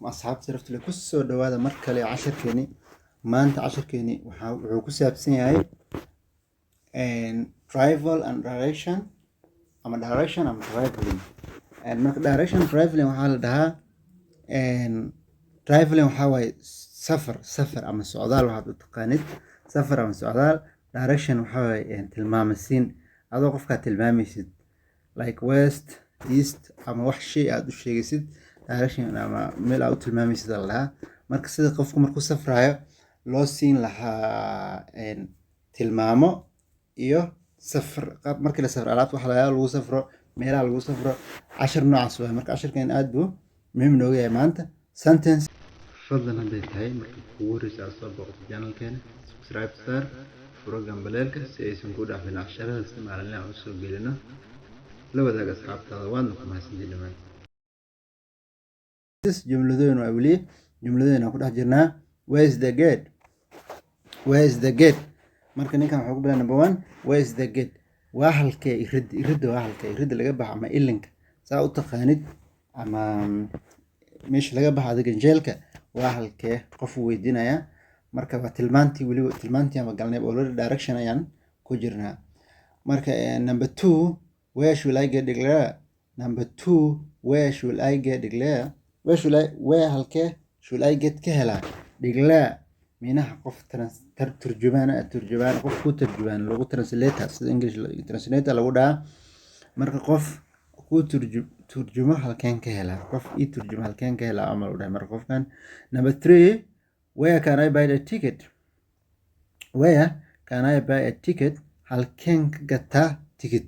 عليكم أصحابتي رفت لك كسو دوادا مركلي 10 كيني ما أنت 10 كيني وحوكسي أبسين هاي and travel and direction أما direction أما traveling and مرك direction traveling وحال دها and traveling وحاوي سفر أما السعودال وحاب التقانيد سفر أما السعودال direction وحاوي يعني تلمامسين هذا قفكا تلمامسين like west east أما وحشي أدو شيء direction أما ميل أو تلمامسين لها marka sida qofku markuu safrayo loo siin lahaa tilmaamo iyo safar markii la safro alaabta waxa lagu safro meelaha lagu safro 10 noocaas way marka 10kan aad buu muhiim noogu yahay maanta sentence fadlan haday tahay marka ugu horeysa soo booqato channelkeena subscribe star program baleelka si aysan ku dhaafin casharada si maalinle ah u soo gelino la wadaag asxaabtaada waadna ku mahadsantiin dhamaan jumladooyin waa wali jumladooyin aan ku dhex jirnaa where is the gate marka ninkan wuxuu ku bilaabay number 1 where is the gate waa halkee iridda waa halkee iridda laga baxo ama ilinka saa u taqaanid ama meesha laga baxo adiga jeelka waa halkee qof weydiinaya marka waa tilmaantii ama galnay already direction ayaan ku jirnaa marka number 2 where should I get declare number 2 where should I get declare where halkee should I get ka helaa declare minaha qof turjubaan qof ku turjubaan lagu translator sida English translator lagu dhaha marka qof ku turjumo halkeen ka helaa qof ii turjumo halkeen ka helaa ama dhahay marka qofkan number 3 where can I buy a ticket halkeen ka gataa ticket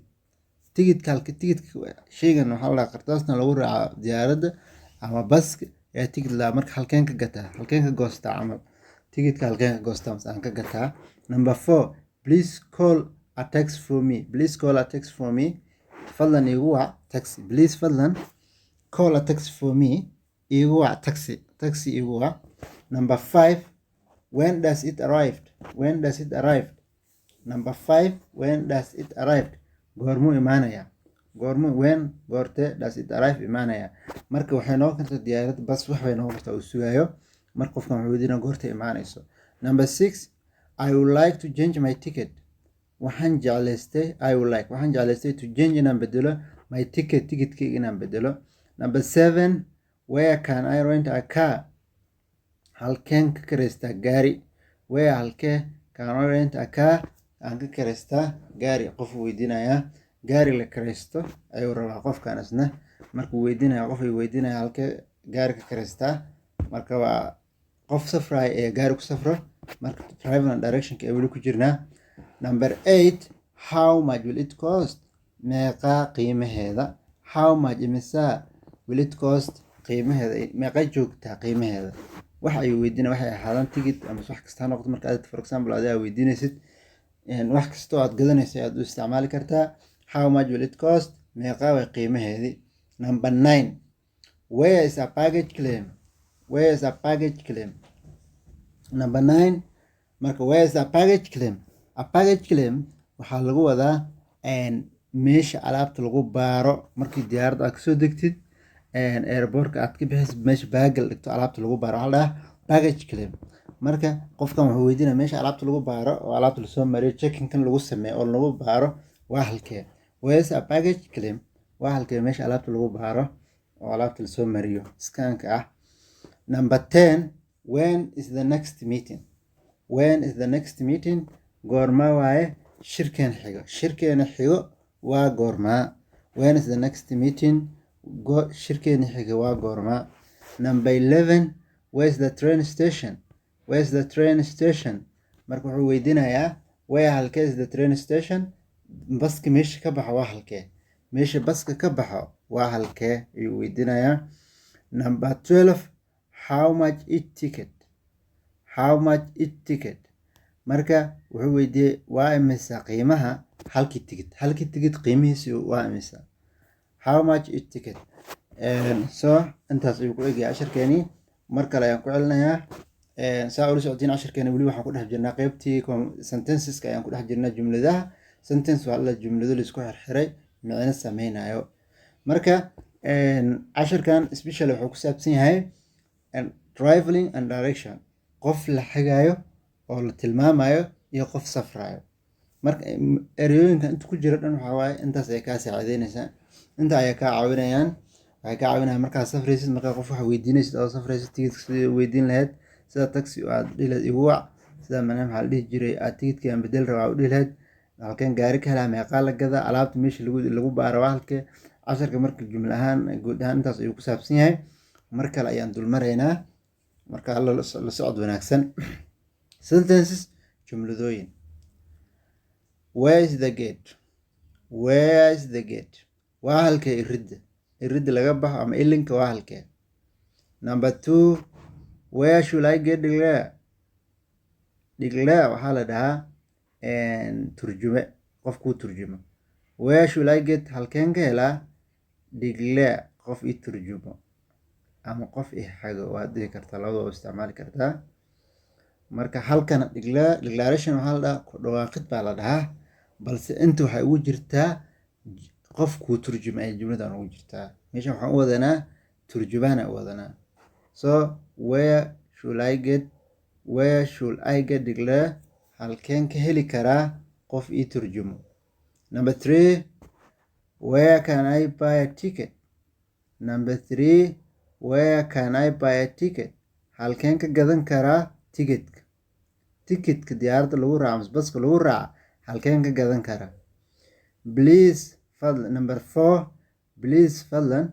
shaygan waxa la qartaasna lagu raaco diyaaradda ama baska ee ticket la marka halkeen ka gataa halkeen ka goostaa ama ticket halkeen ka goostaa aan ka gataa number 4 please call a taxi for me fadlan igu wac taxi please fadlan call a taxi for me igu wac taxi igu wac number 5 when does it arrive number 5 when does it arrive goormuu imaanaya goorte does it arrive imaanaya marka waxay noo kartaa diyaarad bas wax bay noo kartaa uu sugayo marka qofkan wuxuu weydiinaa goorta imaanayso number 6 I would like to change my ticket waxaan jeclaystay to change inaan bedelo my ticketkayga inaan bedelo number 7 where can I rent a car halkeen ka karaystaa gaari halkee can I rent a car aan ka karaystaa gaari qof weydiinaya gaari la karaysto ayuu rabaa qofkan isna markuu weydiinaya qof ay weydiinaya halkee gaari ka karaystaa marka waa qof safray ee gaari ku safro marka travel and direction ka wali ku jirnaa number 8 how much will it cost meeqa qiimaheeda how much imisa will it cost qiimaheeda meeqa joogtaa qiimaheeda wax ay weydiinaya waxay ahaadaan ticket ama wax kasta noqdo marka aad for example aad weydiinaysid wax kasta aad gadanayso aad u isticmaali kartaa how much will it cost meeqa way qiimaheedii number 9 where is a baggage claim number 9 marka where is a baggage claim waxaa lagu wadaa meesha alaabta lagu baaro markii diyaaradda aad kasoo degtid airportka aad ka bixisid meesha baagal dhigto alaabta lagu baaro waxaa la dhahaa baggage claim marka qofkan wuxuu weydiinaya meesha alaabta lagu baaro oo alaabta lasoo mariyo checking-kan lagu sameeyo oo lagu baaro waa halkee where is a baggage claim waa halkee meesha alaabta lagu baaro oo alaabta lasoo mariyo scanka ah number 10 when is the next meeting goorma waaye shirkeena xigo waa goorma when is the next meeting shirkeena xigo waa goorma number 11 where is the train station marka wuxuu weydiinayaa where halkee is the train station baska meesha ka baxo waa halkee meesha baska ka baxo waa halkee ayuu weydiinayaa number 12 how much ticket marka wuxuu weydiiyey waa imisa qiimaha halkii ticket qiimihiisa waa imisa how much ticket so intaas ayuu ku eegaya casharkeeni mar kale ayaan ku celinayaa saa ula socodsiin casharkeeni weli waxaan ku dhex jirnaa qaybtii sentenceska ayaan ku dhex jirnaa jumladaha sentence waa la jumlado la isku xirxiray micno sameynayo marka casharkan especially wuxuu ku saabsan yahay and traveling and direction qof la xigaayo oo la tilmaamayo iyo qof safrayo marka ereyooyinka inta ku jira dhan waxaa waaye intaas ay kaa saacideynaysaa inta ayaa kaa caawinayaan waxay kaa caawinayaan markaad safraysid markaa qof wax weydiinaysid oo safraysid tigidka sidii weydiin lahayd sida taxi aad dhihi lahayd igu wac sida manaa maxaa la dhihi jiray aad tigidkii aan bedel rabaa u dhihi lahayd halkeen gaari ka helaa meeqaa la gadaa alaabta meesha lagu baaro waa halkee casharka marka jumla ahaan guud ahaan intaas ayuu ku saabsan yahay mar kale ayaan dulmaraynaa marka la socod wanaagsan sentences jumladooyin where is the gate where is the gate waa halkee iridda laga baxo ama ilinka waa halkee number 2 where should I get declare waxaa la dhahaa turjume qofkuu turjumo where should I get halkeen ka helaa declare qof i turjumo ama qof i xago waad dhihi kartaa labadaba isticmaali kartaa marka halkana declaration waxaa la dhahaa ku dhawaaqid baa la dhahaa balse inta waxay ugu jirtaa qofkuu turjuma ay jumladan ugu jirtaa meesha waxaan u wadanaa turjubaana u wadanaa so where should I get declare halkeen ka heli karaa qof ii turjumo number 3 where can I buy a ticket number 3 where can I buy a ticket halkeen ka gadan karaa tikitka diyaaradda lagu raaco mise baska lagu raaco halkeen ka gadan karaa please fadlan number 4 please fadlan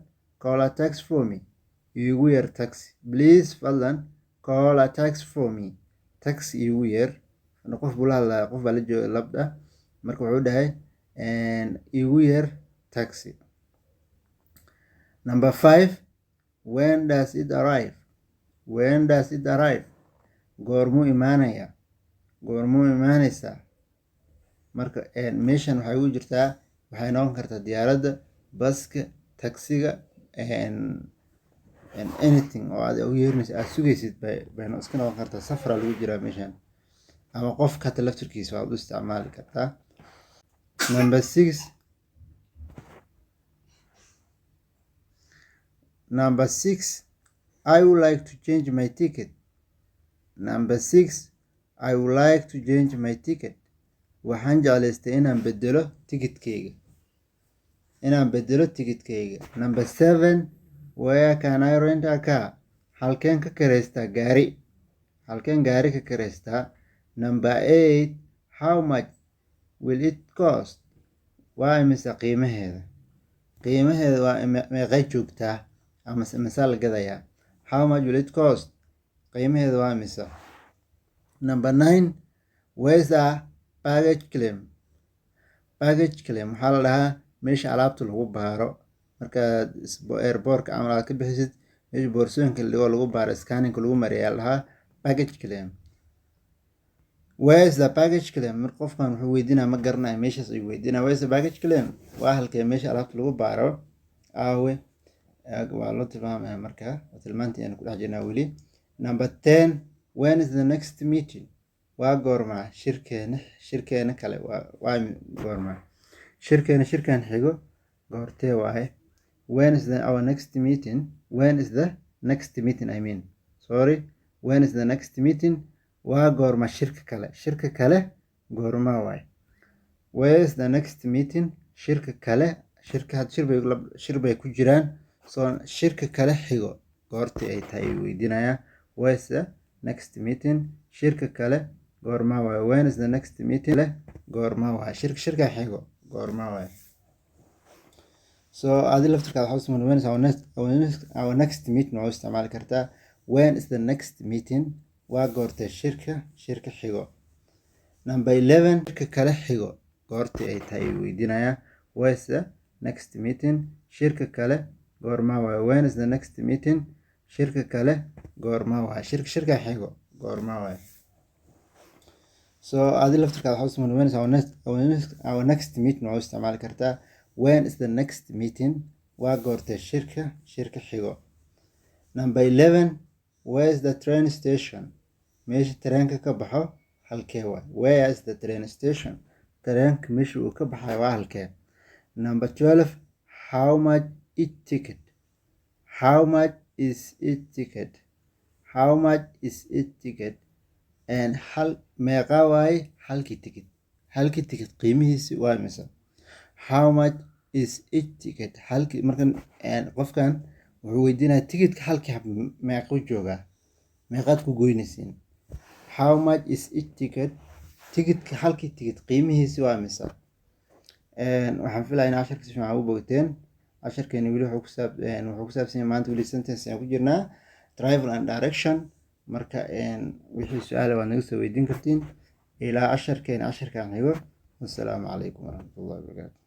call a taxi for me iigu yeer taxi please fadlan call a taxi for me taxi iigu yeer qof buu la hadlaya qof baa la jooga labda marka wuxuu dhahay iigu yeer taxi number 5 when does it arrive goormuu imaanaysaa marka meeshan waxay ugu jirtaa waxay noqon kartaa diyaaradda baska taxiga anything oo aad ugu yeerinaysa aad sugaysid bayna iska noqon kartaa safra lagu jiraa meeshan ama qof kata laftirkiisa waad u isticmaali kartaa number 6 I would like to change my ticket number 6 I would like to change my ticket waxaan jeclaystay inaan bedelo tigidkayga number 7 where can I rent a car halkeen ka karaystaa gaari ka karaystaa number 8 how much will it cost waa imisa qiimaheeda waa meeqay joogtaa ama imisa la gadayaa how much will it cost qiimaheeda waa imisa number 9 where's the baggage claim waxaa la dhahaa meesha alaabta lagu baaro markaad airportka camal aad ka bixisid meesha boorsooyinka lagu baaro scanninka lagu mariyaa la dhahaa baggage claim where's the baggage claim mar qofkan wuxuu weydiinaa ma garanayo meeshaas ayuu weydiinaa where's the baggage claim waa halkee meesha alaabta lagu baaro aawe waa loo tilmaamaya marka tilmaantii aan ku dhex jirnaa weli number 10 when is the next meeting waa goormaa shirkeena kale waa goormaa shirkan xigo goortee waaye when is the next meeting I mean when is the next meeting waa goorma shirka kale goormaa waaye where is the next meeting shirka kale shir bay ku jiraan so shirka kale xigo goortii ay tahay weydiinayaa where is the next meeting shirka kale goormaa waaye when is the next meeting goormaa waaye shirka xigo goormaa waaye so adi laftirkaada waxaa usman when is our next meeting waa u isticmaali kartaa when is the next meeting waa goortee shirka xigo number 11 shirka kale xigo goortii ay tahay weydiinayaa where is the next meeting shirka kale goormaa waaye when is the next meeting shirka kale goormaa waaye shirka xigo goormaa waaye so adi laftirkaada waxaa usman when is our next meeting waa u isticmaali kartaa when is the next meeting waa goortee shirka xigo number 11 where is the train station meesha tareenka ka baxo halkee waay where is the train station tareenka meesha uu ka baxay waa halkee number 12 how much is it ticket how much is it ticket and hal meeqa waaye halkii ticket qiimihiisi waa mise. How much is it ticket halkii markan qofkan wuxuu weydiinaya ticketka halkii hab meequu joogaa, meeqaad ku goynaysiin. How much is it ticketka halkii ticket qiimihiisi waa mise. waxaan filayaa in casharka si fiican ugu bogateen. casharkeeni weli wuxuu ku saabsan yahay maanta weli sentence aan ku jirnaa travel and direction. marka wixii su-aal waad naga soo weydiin kartiin ilaa casharkan xigo. wassalaamu calaykum waraxmatullahi wabarakaatu.